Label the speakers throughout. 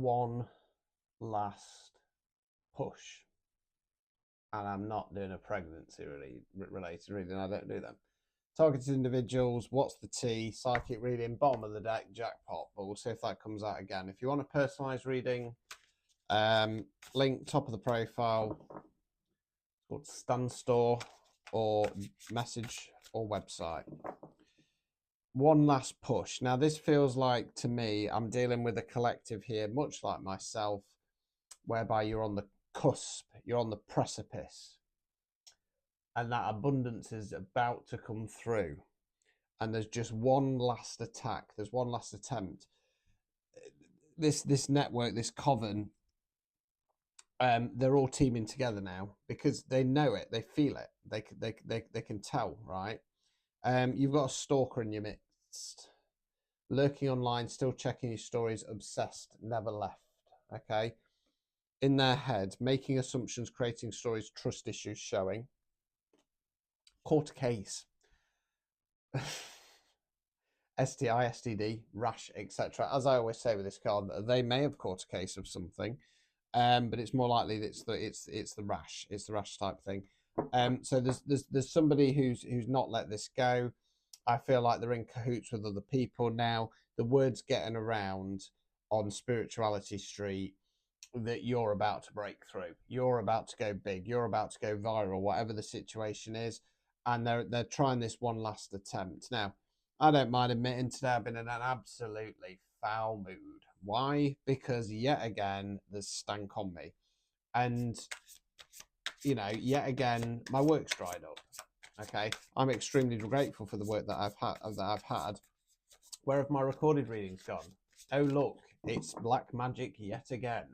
Speaker 1: one last push. And I'm not doing a pregnancy related reading. I don't do them. Targeted individuals, what's the T? Psychic reading, bottom of the deck, jackpot. But we'll see if that comes out again. If you want a personalized reading, link top of the profile. It's called Stand Store or message or website. One last push. Now, this feels like, to me, I'm dealing with a collective here, much like myself, whereby you're on the cusp, you're on the precipice, and that abundance is about to come through. And there's just one last attack. There's one last attempt. This network, this coven, they're all teaming together now because they know it, they feel it, they can tell, right? You've got a stalker in your midst, lurking online, still checking your stories, obsessed, never left. Okay, in their head, making assumptions, creating stories, trust issues showing. Court case. STI, STD, rash, etc. As I always say with this card, they may have caught a case of something, but it's more likely that it's the rash. It's the rash type thing. So there's somebody who's not let this go. I feel like they're in cahoots with other people now. The word's getting around on Spirituality Street that you're about to break through. You're about to go big. You're about to go viral, whatever the situation is. And they're trying this one last attempt. Now, I don't mind admitting today I've been in an absolutely foul mood. Why? Because yet again, there's stank on me. And, you know, yet again, my work's dried up. Okay. I'm extremely grateful for the work that I've had. Where have my recorded readings gone? Oh, look, it's black magic yet again.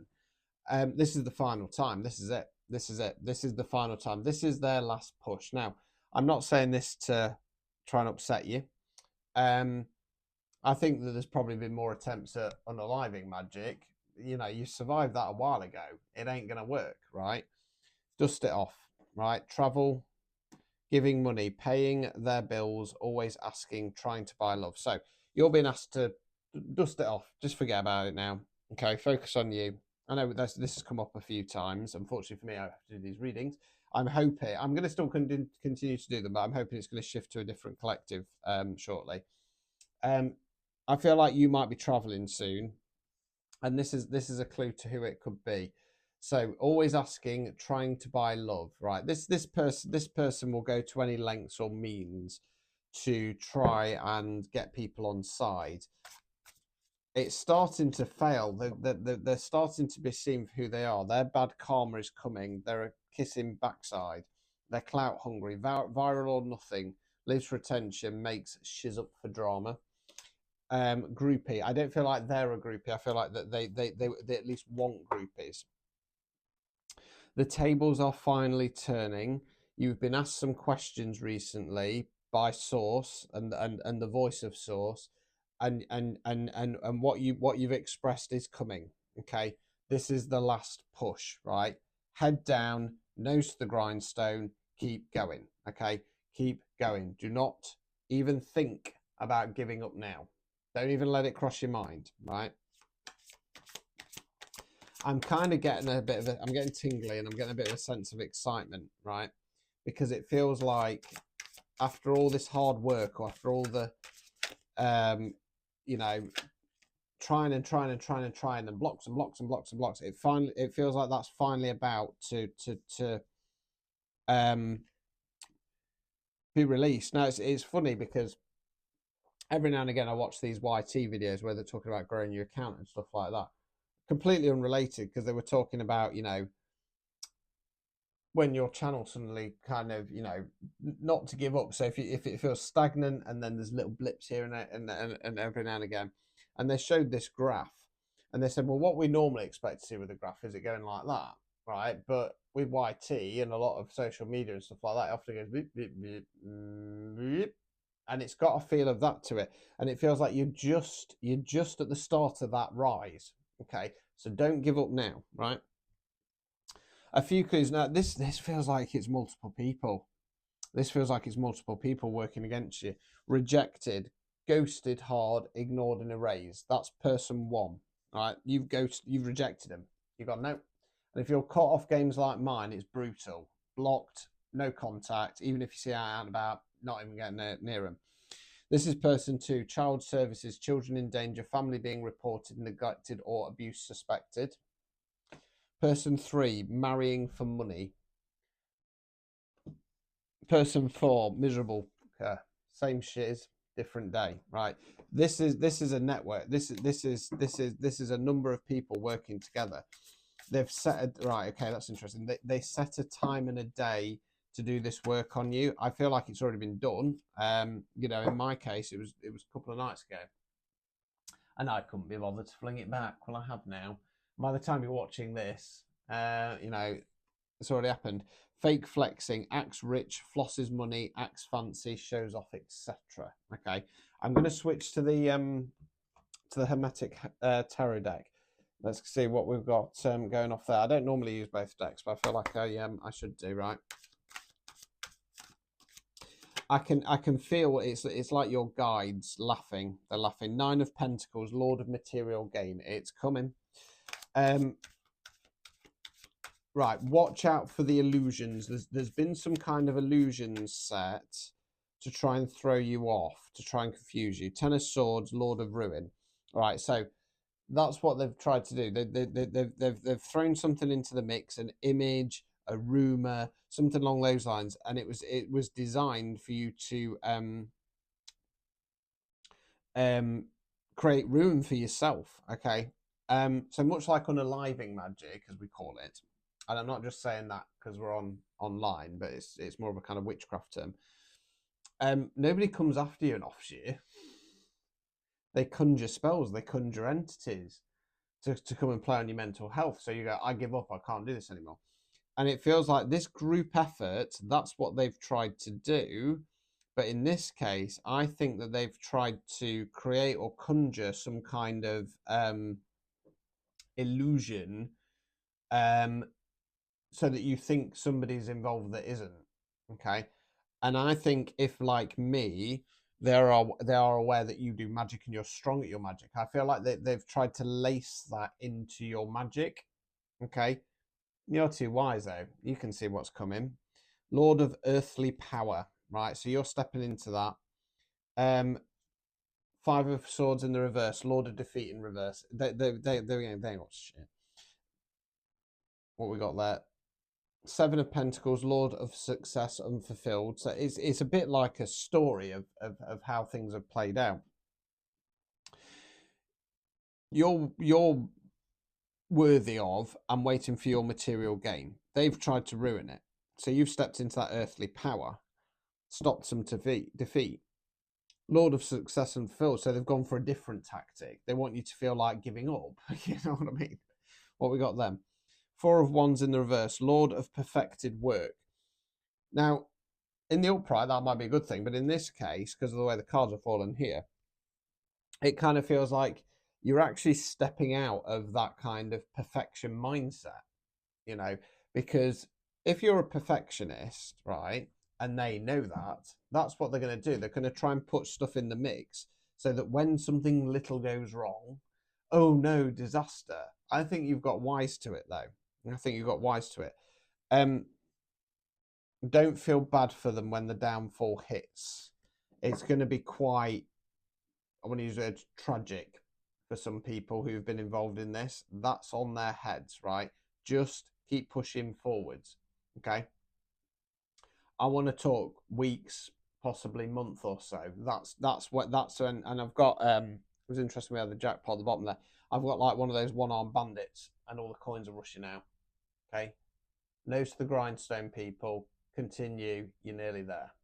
Speaker 1: This is the final time. This is it. This is it. This is the final time. This is their last push. Now, I'm not saying this to try and upset you. I think that there's probably been more attempts at unaliving magic. You know, you survived that a while ago. It ain't going to work, right? Dust it off, right? Travel, giving money, paying their bills, always asking, trying to buy love. So you're being asked to dust it off. Just forget about it now. Okay, focus on you. I know this has come up a few times. Unfortunately for me, I have to do these readings. I'm hoping, I'm going to still continue to do them, but I'm hoping it's going to shift to a different collective shortly. I feel like you might be traveling soon, and this is a clue to who it could be. So always asking, trying to buy love, right? This person will go to any lengths or means to try and get people on side. It's starting to fail. They're starting to be seen for who they are. Their bad karma is coming. They're a kissing backside. They're clout hungry, viral or nothing. Lives for attention, makes shiz up for drama. Groupie. I don't feel like they're a groupie. I feel like that they at least want groupies. The tables are finally turning. You've been asked some questions recently by Source and the voice of Source, and what you've expressed is coming. Okay, this is the last push, right? Head down, nose to the grindstone, keep going. Okay, keep going. Do not even think about giving up now. Don't even let it cross your mind, right? I'm kind of getting a bit of I'm getting tingly and I'm getting a bit of a sense of excitement, right? Because it feels like after all this hard work, or after all the, you know, trying and blocks and blocks and blocks and blocks, it feels like that's finally about to be released. Now it's funny because every now and again I watch these YT videos where they're talking about growing your account and stuff like that. Completely unrelated, because they were talking about, you know, when your channel suddenly kind of, you know, not to give up. So if it feels stagnant and then there's little blips here and every now and again, and they showed this graph and they said, well, what we normally expect to see with a graph is it going like that, right? But with YT and a lot of social media and stuff like that, it often goes beep, beep, beep, beep, and it's got a feel of that to it, and it feels like you're just at the start of that rise. Okay, so don't give up now, right? A few clues now. This feels like it's multiple people. This feels like it's multiple people working against you. Rejected, ghosted hard, ignored and erased. That's person one. right? You've rejected them. You've gone no. And if you're caught off games like mine, it's brutal. Blocked, no contact. Even if you see out and about, not even getting near them. This is person 2, child services, children in danger, family being reported, neglected or abuse suspected. Person 3, marrying for money. Person 4, miserable. Same shiz, different day. Right. This is a network. This is a number of people working together. They've set a right. Okay, that's interesting. They set a time and a day to do this work on you. I feel like it's already been done. You know, in my case, it was a couple of nights ago, and I couldn't be bothered to fling it back. Well, I have now. By the time you're watching this, you know, it's already happened. Fake flexing, acts rich, flosses money, acts fancy, shows off, etc. Okay, I'm going to switch to the Hermetic Tarot deck. Let's see what we've got going off there. I don't normally use both decks, but I feel like I should do, right. I can feel it's like your guides laughing. They're laughing. 9 of Pentacles, Lord of Material Gain. It's coming. Right, watch out for the illusions. There's been some kind of illusions set to try and throw you off, to try and confuse you. 10 of Swords, Lord of Ruin. All right, so that's what they've tried to do. They've thrown something into the mix, an image, a rumor, something along those lines, and it was designed for you to create ruin for yourself. Okay, so much like unaliving magic, as we call it, and I'm not just saying that because we're online, but it's more of a kind of witchcraft term. Nobody comes after you and offs you. They conjure spells, they conjure entities to come and play on your mental health. So you go, I give up, I can't do this anymore. And it feels like this group effort, that's what they've tried to do. But in this case, I think that they've tried to create or conjure some kind of illusion so that you think somebody's involved that isn't. Okay. And I think if, like me, they are aware that you do magic and you're strong at your magic, I feel like they've tried to lace that into your magic. Okay. You're too wise, though. You can see what's coming. Lord of Earthly Power. Right. So you're stepping into that. 5 of Swords in the reverse. Lord of Defeat in reverse. They ain't got shit. What we got there? 7 of Pentacles, Lord of Success Unfulfilled. So it's a bit like a story of how things have played out. You're worthy of and waiting for your material gain. They've tried to ruin it. So you've stepped into that earthly power, stopped some defeat. Lord of Success Unfulfilled. So they've gone for a different tactic. They want you to feel like giving up. You know what I mean? What we got then? 4 of Wands in the reverse, Lord of Perfected Work. Now, in the upright, that might be a good thing, but in this case, because of the way the cards are fallen here, it kind of feels like you're actually stepping out of that kind of perfection mindset, you know, because if you're a perfectionist, right, and they know that, that's what they're going to do. They're going to try and put stuff in the mix so that when something little goes wrong, oh no, disaster. I think you've got wise to it, though. I think you've got wise to it. Don't feel bad for them when the downfall hits. It's going to be quite, I want to use the word tragic for some people who've been involved in this. That's on their heads, right? Just keep pushing forwards, okay? I want to talk weeks, possibly month or so. And I've got it was interesting we had the jackpot at the bottom there. I've got like one of those one-armed bandits and all the coins are rushing out. Okay. Nose to the grindstone, people. Continue. You're nearly there.